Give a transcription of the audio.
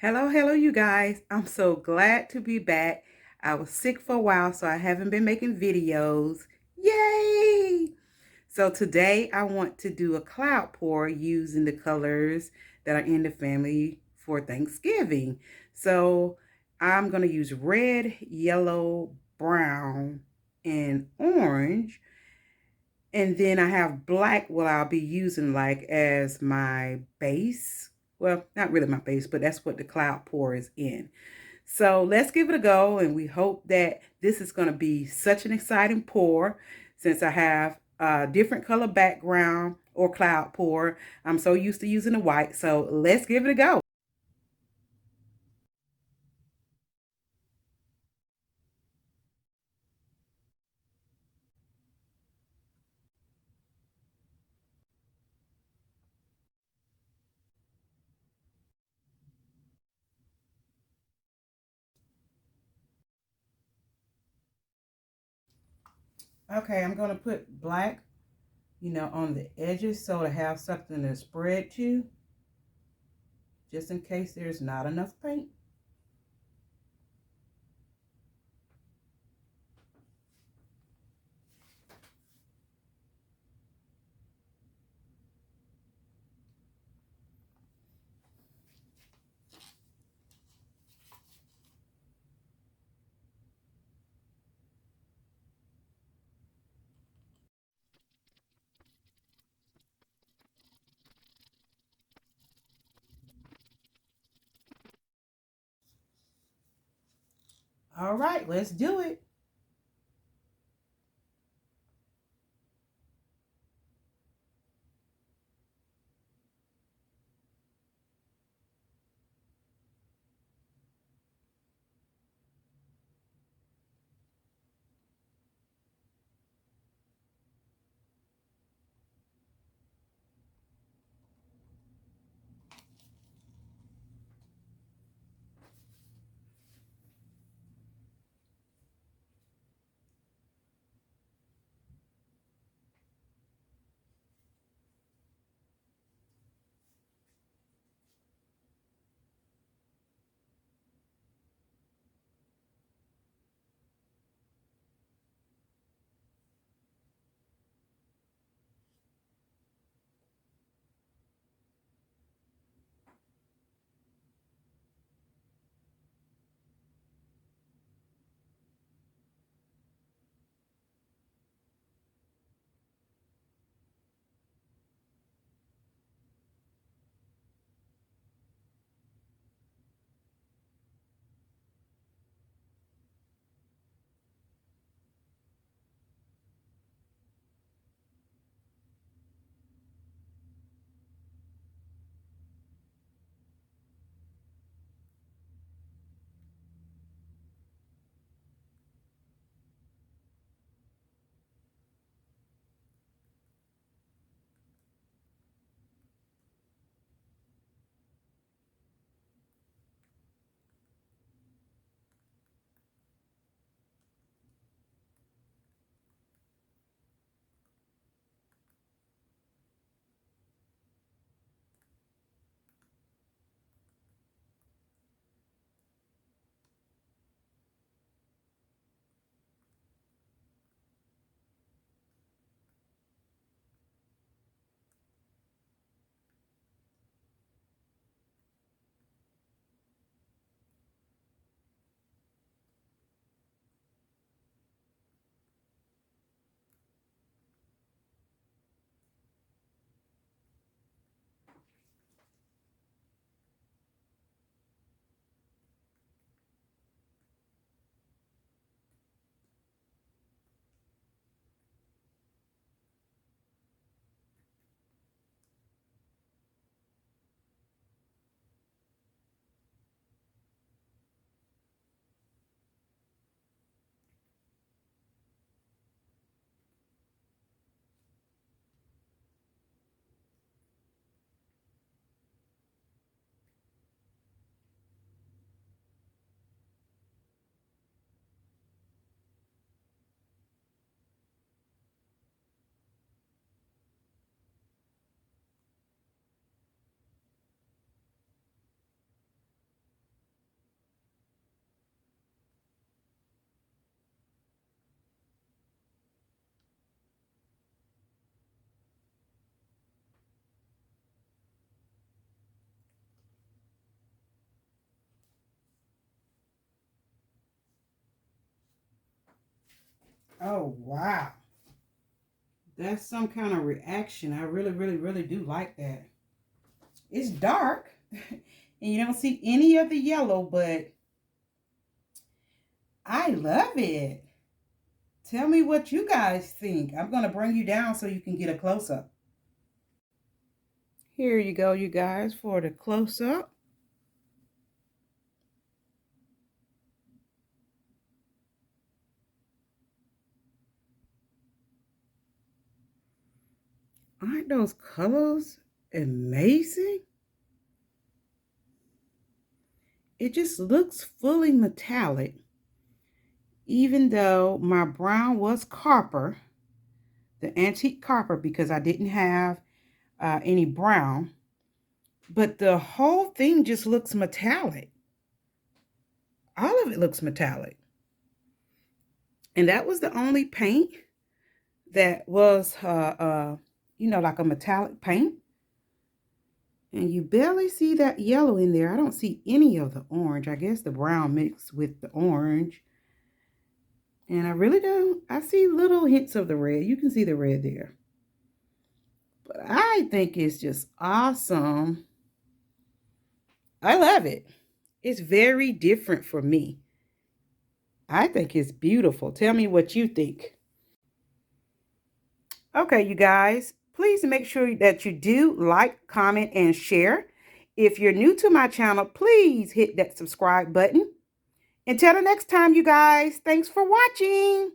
Hello, you guys. I'm so glad to be back. I was sick for a while, so I haven't been making videos. Yay! So today I want to do a cloud pour using the colors that are in the family for Thanksgiving. So I'm going to use red, yellow, brown, and orange. And then I have black, what I'll be using like as my base. Well, not really my base, but that's what the cloud pour is in. So let's give it a go. And we hope that this is going to be such an exciting pour since I have a different color background or cloud pour. I'm so used to using the white. So let's give it a go. Okay, I'm going to put black, on the edges so to have something to spread to, just in case there's not enough paint. All right, let's do it. Oh, wow. That's some kind of reaction. I really, really, really do like that. It's dark and you don't see any of the yellow, but I love it. Tell me what you guys think. I'm going to bring you down so you can get a close-up. Here you go, you guys, for the close-up. Aren't those colors amazing? It just looks fully metallic. Even though my brown was copper, the antique copper, because I didn't have any brown. But the whole thing just looks metallic. All of it looks metallic. And that was the only paint that was, like a metallic paint. And you barely see that yellow in there. I don't see any of the orange. I guess the brown mixed with the orange. And I really don't. I see little hints of the red. You can see the red there. But I think it's just awesome. I love it. It's very different for me. I think it's beautiful. Tell me what you think. Okay, you guys, please make sure that you do like, comment, and share. If you're new to my channel, please hit that subscribe button. Until the next time, you guys, thanks for watching.